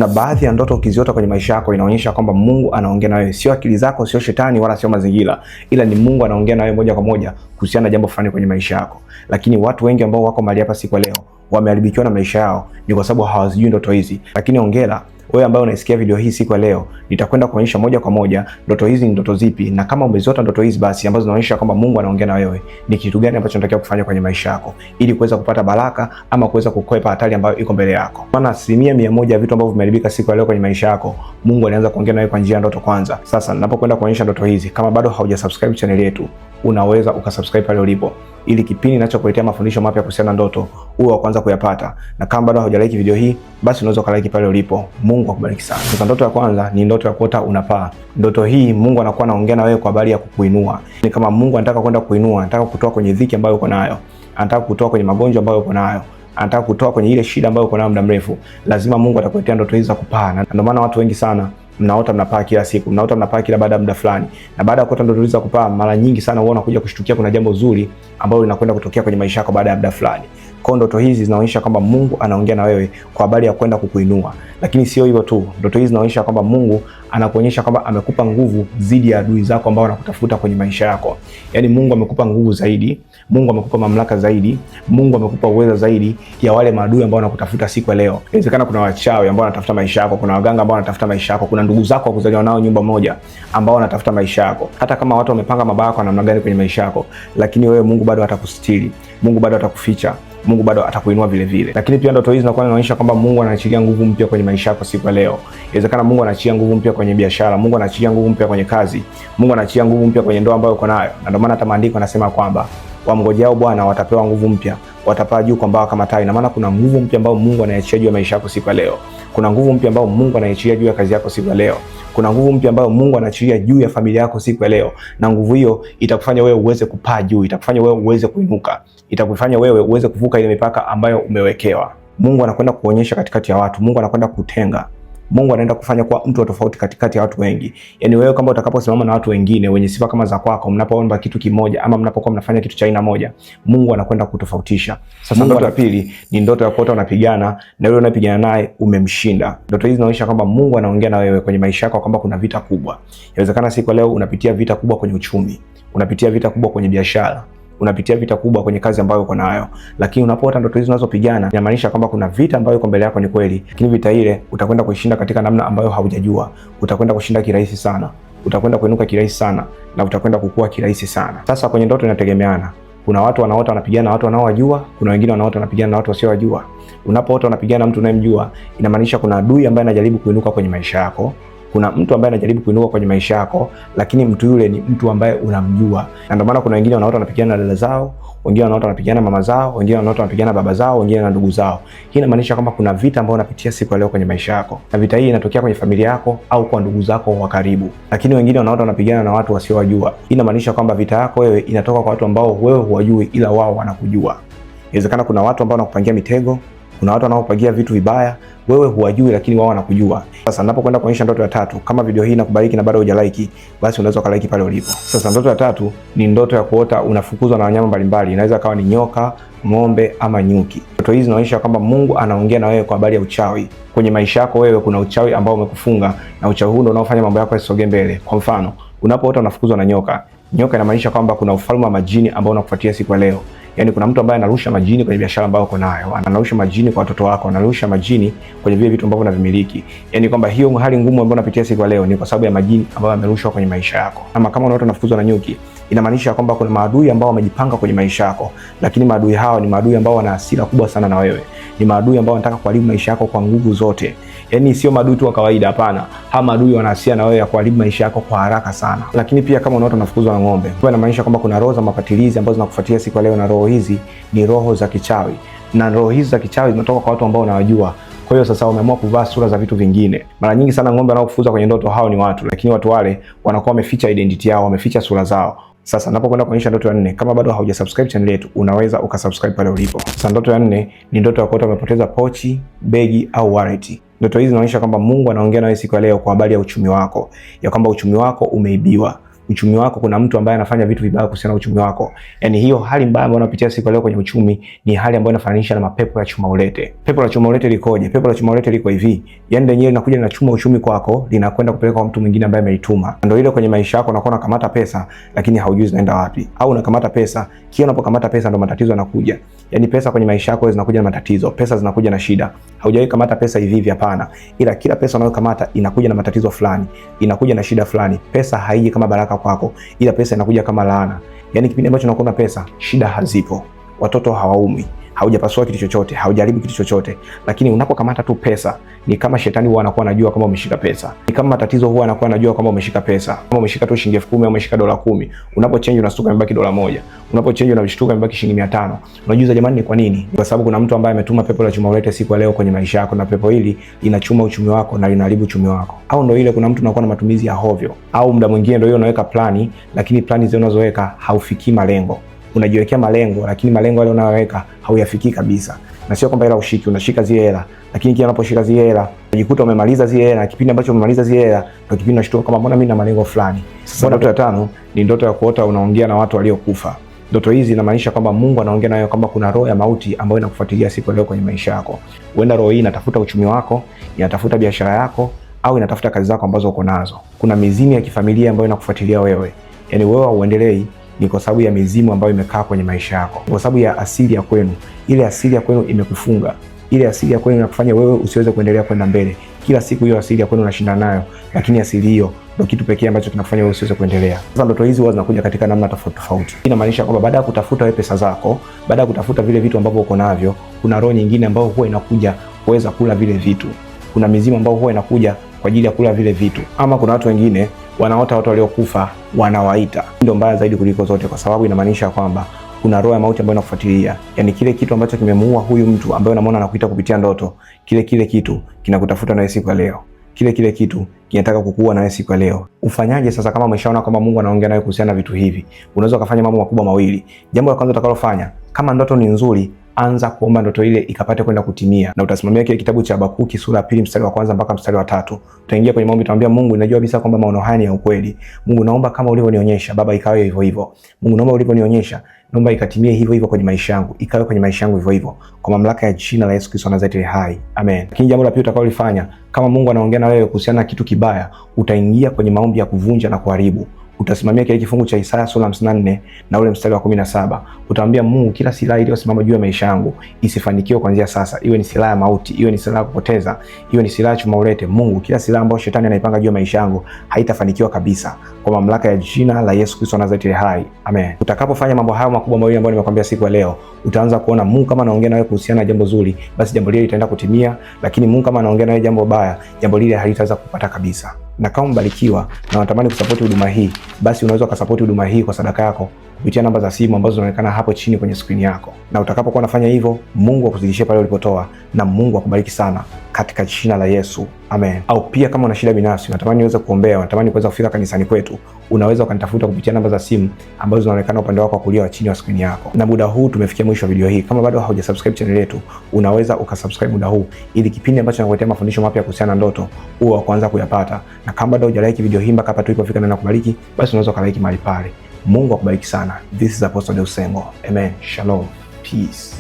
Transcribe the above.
Kuna baadhi ya ndoto ukiziota kwenye maisha yako inaonyesha kwamba Mungu anaongea na wewe, sio akili zako, sio shetani wala sio mazingira, ila ni Mungu anaongea na wewe moja kwa moja kuhusiana na jambo fulani kwenye maisha yako. Lakini watu wengi ambao wako mahali hapa siku leo wameharibikiwa na maisha yao ni kwa sababu hawazijui ndoto hizi. Lakini hongera wewe ambaye unaisikia video hii siku ya leo, nitakwenda kuonyesha moja kwa moja ndoto hizi ni ndoto zipi, na kama umeziota ndoto hizi basi ambazo zinaonyesha kwamba Mungu anaongea na wewe, ni kitu gani ambacho unatakiwa kufanya kwenye maisha yako ili kuweza kupata baraka ama kuweza kukwepa hatari ambayo iko mbele yako. Maana 100% ya vitu ambavyo vimeharibika siku ya leo kwenye maisha yako, Mungu anaanza kuongea na wewe kwa njia ya ndoto kwanza. Sasa ninapokwenda kuonyesha ndoto hizi, kama bado haujasubscribe channel yetu, unaweza ukasubscribe pale ulipo, ili kipindi ninachokuletea mafundisho mapya kuhusiana na ndoto uwe wa kwanza kuyapata. Na kama bado haujalike video hii, basi unaweza ukalike pale ulipo. Mungu akubariki sana. Sasa ndoto ya kwanza ni ndoto ya kuota unapaa. Ndoto hii Mungu anakuwa anaongea na wewe kwa habari ya kukuinua. Ni kama Mungu anataka kwenda kuinua, anataka kutoa kwenye dhiki ambayo uko nayo, anataka kutoa kwenye magonjwa ambayo uko nayo, anataka kutoa kwenye ile shida ambayo uko nayo muda mrefu. Lazima Mungu atakuletea ndoto hizi za kupaa. Na ndio maana watu wengi sana mnaota mnapaa kila siku, mnaota mnapaa kila baada ya muda fulani. Na baada ya kuota ndoto hizi za kupaa, mara nyingi sana huwa unakuja kushtukia kuna jambo zuri ambalo linakwenda kutokea kwenye maisha yako baada ya muda fulani. Kwa ndoto hizi zinaonyesha kwamba Mungu anaongea na wewe kwa habari ya kwenda kukuinua. Lakini sio hivyo tu, ndoto hizi zinaonyesha kwamba Mungu anakuonyesha kwamba amekupa nguvu zidi ya adui zako ambao wanakutafuta kwenye maisha yako. Yaani Mungu amekupa nguvu zaidi, Mungu amekupa mamlaka zaidi, Mungu amekupa uwezo zaidi ya wale maadui ambao wanakutafuta siku ya leo. Inawezekana kuna wachawi ambao wanatafuta maisha yako, kuna waganga ambao wanatafuta maisha yako, kuna ndugu zako wa kuzaliwa nao nyumba moja ambao wanatafuta maisha yako. Hata kama watu wamepanga mabaya kwa namna gani kwenye maisha yako, lakini wewe Mungu bado atakustiri, Mungu bado atakuficha, Mungu bado atakuinua vile vile. Lakini pia ndoto hizi zinakuwa zinaonyesha kwamba Mungu anaachilia nguvu mpya kwenye maisha yako siku ya leo. Inawezekana Mungu anaachilia nguvu mpya kwenye biashara, Mungu anaachilia nguvu mpya kwenye kazi, Mungu anaachilia nguvu mpya kwenye ndoa ambayo uko nayo. Na ndio maana hata maandiko yanasema kwamba wamngojeao Bwana watapewa nguvu mpya, watapaa juu kwa mbawa kama tai. Na maana kuna nguvu mpya ambayo Mungu anaiachia juu ya maisha yako siku ya leo. Kuna nguvu mpya ambayo Mungu anaiachia juu ya kazi yako siku ya leo. Kuna nguvu mpya ambayo Mungu anaachilia juu ya familia yako siku ya leo. Na nguvu hiyo itakufanya wewe uweze kupaa juu, itakufanya wewe uweze kuinuka, itakufanya wewe uweze kuvuka ile mipaka ambayo umewekewa. Mungu anakwenda kuonyesha katikati ya watu, Mungu anakwenda kutenga. Mungu anaenda kufanya kuwa mtu tofauti katikati ya watu wengi. Yaani wewe kama utakaposimama na watu wengine wenye sifa kama za kwako, mnapoomba kitu kimoja ama mnapokuwa mnafanya kitu cha aina moja, Mungu anakwenda kutofautisha. Sasa ndoto ya pili ni ndoto ya kuota unapigana na yule unayepigana naye umemshinda. Ndoto hizi zinaonyesha kwamba Mungu anaongea na wewe kwenye maisha yako kwamba kuna vita kubwa. Inawezekana siku leo unapitia vita kubwa kwenye uchumi, unapitia vita kubwa kwenye biashara, unapitia vita kubwa kwenye kazi ambayo uko nayo. Lakini unapoota ndoto hizo unazopigana, inamaanisha kwamba kuna vita ambayo iko mbele yako ni kweli, lakini vita ile utakwenda kuishinda katika namna ambayo haujajua. Utakwenda kushinda kirahisi sana, utakwenda kuinuka kirahisi sana, na utakwenda kukua kirahisi sana. Sasa kwenye ndoto inategemeana. Kuna watu wanaota wanapigana na watu wanaowajua, kuna wengine wanaota wanapigana na watu wasiowajua. Unapoota unapigana na mtu unayemjua, inamaanisha kuna adui ambaye anajaribu kuinuka kwenye maisha yako. Kuna mtu ambaye anajaribu kuinuka kwenye maisha yako, lakini mtu yule ni mtu ambaye unamjua. Na ndio maana kuna wengine wanaota wanapigana na dada zao, wengine wanaota wanapigana na mama zao, wengine wanaota wanapigana na baba zao, wengine na ndugu zao. Hii inamaanisha kwamba kuna vita ambayo unapitia siku ya leo kwenye maisha yako. Na vita hii inatokea kwenye familia yako au kwa ndugu zako wa karibu. Lakini wengine wanaota wanapigana na watu wasiowajua. Hii inamaanisha kwamba vita yako wewe inatoka kwa watu ambao wewe huwajui ila wao wanakujua. Inawezekana kuna watu ambao wanakupangia mitego, kuna watu wanaokupangia vitu vibaya, wewe huwajui lakini wao wanakujua. Sasa ninapokwenda kuonyesha ndoto ya tatu, kama video hii inakubariki na bado hujalike, basi unaweza kulike pale ulipo. Sasa ndoto ya tatu ni ndoto ya kuota unafukuzwa na wanyama mbalimbali. Inaweza kawa ni nyoka, ng'ombe ama nyuki. Ndoto hizi zinaonyesha kwamba Mungu anaongea na wewe kwa habari ya uchawi. Kwenye maisha yako wewe kuna uchawi ambao umekufunga, na uchawi huu ndio unaofanya mambo yako yasogee mbele. Kwa mfano, unapoota unafukuzwa na nyoka, nyoka inamaanisha kwamba kuna ufalme wa majini ambao unakufuatia siku ya leo. Yaani kuna mtu ambaye anarusha majini kwenye biashara ambayo uko nayo, anarusha majini kwa watoto wako, anarusha majini kwenye vile vitu ambavyo unavimiliki. Yaani kwamba hiyo hali ngumu ambayo unapitia siku ya leo ni kwa sababu ya majini ambayo yamerushwa kwenye maisha yako. Ama kama unaota unafukuzwa na nyuki, inamaanisha kwamba kuna maadui ambao wamejipanga kwenye maisha yako, lakini maadui hao ni maadui ambao wana hasira kubwa sana na wewe. Ni maadui ambao wanataka kuharibu maisha yako kwa nguvu zote. Yaani sio maadui tu wa kawaida, hapana. Hawa maadui wana hasira na wewe ya kuharibu maisha yako kwa haraka sana. Lakini pia kama unaota unafukuzwa na ng'ombe, kwa inamaanisha kwamba kuna roho za mapatilizi ambazo zinakufuatia siku ya leo, na roho hizi ni roho za kichawi. Na roho hizi za kichawi zinatoka kwa watu ambao unawajua. Kwa hiyo sasa wameamua kuvaa sura za vitu vingine. Mara nyingi sana ng'ombe wanaokufuza kwenye ndoto hao ni watu, lakini watu wale wanakuwa wameficha identity yao, wameficha sura zao. Sasa napokwenda kuonyesha ndoto ya 4, kama bado haujasubscribe channel yetu, unaweza ukasubscribe pale ulipo. Sasa ndoto ya 4 ni ndoto ya kuota umepoteza pochi, begi au wallet. Ndoto hizi zinaonyesha kwamba Mungu anaongea na wewe siku ya leo kwa habari ya uchumi wako, ya kwamba uchumi wako umeibiwa. uchumi wako, kuna mtu ambaye anafanya vitu vibaya kuhusiana na uchumi wako. Yani hiyo hali mbaya ambayo unapitia siku leo kwenye uchumi ni hali ambayo inafananisha na mapepo ya chuma ulete. Pepo la chuma ulete likoje? Pepo la chuma ulete liko hivi, yani lenyewe linakuja linachuma uchumi kwako, linakwenda kupeleka kwa mtu mwingine ambaye ameituma. Ndio ile kwenye maisha yako unakuwa unakamata pesa lakini haujui zinaenda wapi, au unakamata pesa, kila unapokamata pesa ndo matatizo yanakuja. Yani pesa kwenye maisha yako zinakuja na matatizo, pesa zinakuja na shida. Haujawahi kamata pesa hivi hivi, hapana. Ila kila pesa unayokamata inakuja na matatizo fulani, inakuja na shida fulani. Pesa haiji kama baraka kwako, ila pesa inakuja kama laana. Yani kipindi ambacho unakuwa na pesa, shida hazipo, watoto hawaumi, haujapasua kitu chochote, haujaribu kitu chochote. Lakini unapokamata tu pesa, ni kama shetani huwa anakuwa anajua kama umeshika pesa. Ni kama matatizo huwa anakuwa anajua kama umeshika pesa. Kama umeshika tu shilingi 10,000 au umeshika dola 10, unapochange unastuka imebaki dola 1. Unapochange unashtuka imebaki shilingi 500. Unajiuliza, jamani, ni kwa nini? Kwa sababu kuna mtu ambaye ametuma pepo la chuma ulete siku ya leo kwenye maisha yako, na pepo hili linachuma uchumi wako na linaharibu uchumi wako. Au ndio ile kuna mtu anakuwa na matumizi ya hovyo, au muda mwingine ndio hiyo unaweka plani, lakini plani zile unazoweka haufikii malengo. Unajiwekea malengo lakini malengo yale unayoweka hauyafikii kabisa. Na sio kwamba hela ushiki, unashika zile hela, lakini kila unaposhika zile hela unajikuta umemaliza zile hela, na kipindi ambacho umemaliza zile hela ndio kipindi unashtuka kama mbona mimi na malengo fulani. Sasa ndoto ya 5 ni ndoto ya kuota unaongea na watu waliokufa. Ndoto hizi inamaanisha kwamba Mungu anaongea nayo kwamba kuna roho ya mauti ambayo inakufuatilia siku leo kwenye maisha yako. Huenda roho hii inatafuta uchumi wako, inatafuta biashara yako, au inatafuta kazi zako ambazo uko nazo. Kuna mizimu ya kifamilia ambayo inakufuatilia wewe. Yaani wewe hauendelei ni kwa sababu ya mizimu ambayo imekaa kwenye maisha yako. Kwa sababu ya asili ya kwenu. Ile asili ya kwenu imekufunga. Ile asili ya kwenu inakufanya wewe usiweze kuendelea kwenda mbele. Kila siku hiyo asili ya kwenu unashindana nayo, lakini asili hiyo ndio kitu pekee ambacho kinakufanya wewe usiweze kuendelea. Sasa ndoto hizi huwa zinakuja katika namna tofauti tofauti. Inamaanisha kwamba baada ya kutafuta wewe pesa zako, baada ya kutafuta vile vitu ambavyo uko navyo, kuna roho nyingine ambayo huwa inakuja kuweza kula vile vitu. Kuna mizimu ambayo huwa inakuja kwa ajili ya kula vile vitu. Ama kuna watu wengine wanaota watu waliokufa wanawaita. Ndio mbaya zaidi kuliko zote, kwa sababu inamaanisha kwamba kuna roho ya mauti ambayo inakufuatilia. Yaani kile kitu ambacho kimemuua huyu mtu ambaye unamwona anakuita kupitia ndoto, kile kitu kinakutafuta nawe siku ya leo. Kile kitu kinataka kukuua nawe siku ya leo. Ufanyaje sasa kama umeshaona kwamba Mungu anaongea nawe kuhusiana na vitu hivi? Unaweza kufanya mambo makubwa mawili. Jambo la kwanza utakalofanya, kama ndoto ni nzuri, anza kuomba ndoto ile ikapate kwenda kutimia, na utasimamia kile kitabu cha Habakuki sura ya 2 mstari wa kwanza mpaka mstari wa 3. Utaingia kwenye maombi, utamwambia Mungu, ninajua kabisa kwamba maono haya ni ya ukweli. Mungu, naomba kama ulivyonionyesha Baba ikawe hivyo hivyo. Mungu, naomba ulivyonionyesha, naomba ikatimie hivyo hivyo kwenye maisha yangu, ikawe kwenye maisha yangu hivyo hivyo, kwa mamlaka ya jina la Yesu Kristo wa Nazareti hai. Amen. Lakini jambo la pili utakalolifanya, kama Mungu anaongea na wewe kuhusiana na kitu kibaya, utaingia kwenye maombi ya kuvunja na kuharibu. Utasimamia kile kifungu cha Isaya sura 54 na ule mstari wa 17. Utaambia Mungu, kila silaha iliyosimama juu ya maisha yangu isifanikiwe kuanzia sasa. Iwe ni silaha ya mauti, iwe ni silaha ya kupoteza, iwe ni silaha chuma ulete. Mungu, kila silaha ambayo shetani anaipanga juu ya maisha yangu haitafanikiwa kabisa, kwa mamlaka ya jina la Yesu Kristo wa Nazareti hai. Amen. Utakapofanya mambo hayo makubwa mawili ambayo nimekwambia siku ya leo, utaanza kuona Mungu kama anaongea nawe kuhusiana na jambo zuri, basi jambo lile litaenda kutimia, lakini Mungu kama anaongea nawe jambo baya, jambo lile halitaweza kupata kabisa. Na kama mbarikiwa na unatamani kusupport huduma hii, basi unaweza kusupport huduma hii kwa sadaka yako kupitia namba za simu ambazo zinaonekana hapo chini kwenye screen yako. Na utakapokuwa unafanya hivyo, Mungu akuzidishie pale ulipotoa, na Mungu akubariki sana katika jina la Yesu. Amen. Au pia kama una shida binafsi, unatamani niweze kuombea, unatamani kuweza kufika kanisani kwetu, unaweza ukanitafuta kupitia namba za simu ambazo zinaonekana upande wako wa kulia wa chini wa screen yako. Na muda huu tumefikia mwisho wa video hii. Kama bado haujasubscribe channel yetu, unaweza ukasubscribe muda huu, ili kipindi ambacho nakuletea mafundisho mapya kuhusiana na ndoto uwe wa kwanza kuyapata. Na kama bado hujalike video hii mpaka hapa tulipofika na nakubariki, basi unaweza ukalike mahali pale. Mungu akubariki sana. This is Apostle Deusengo. Amen. Shalom. Peace.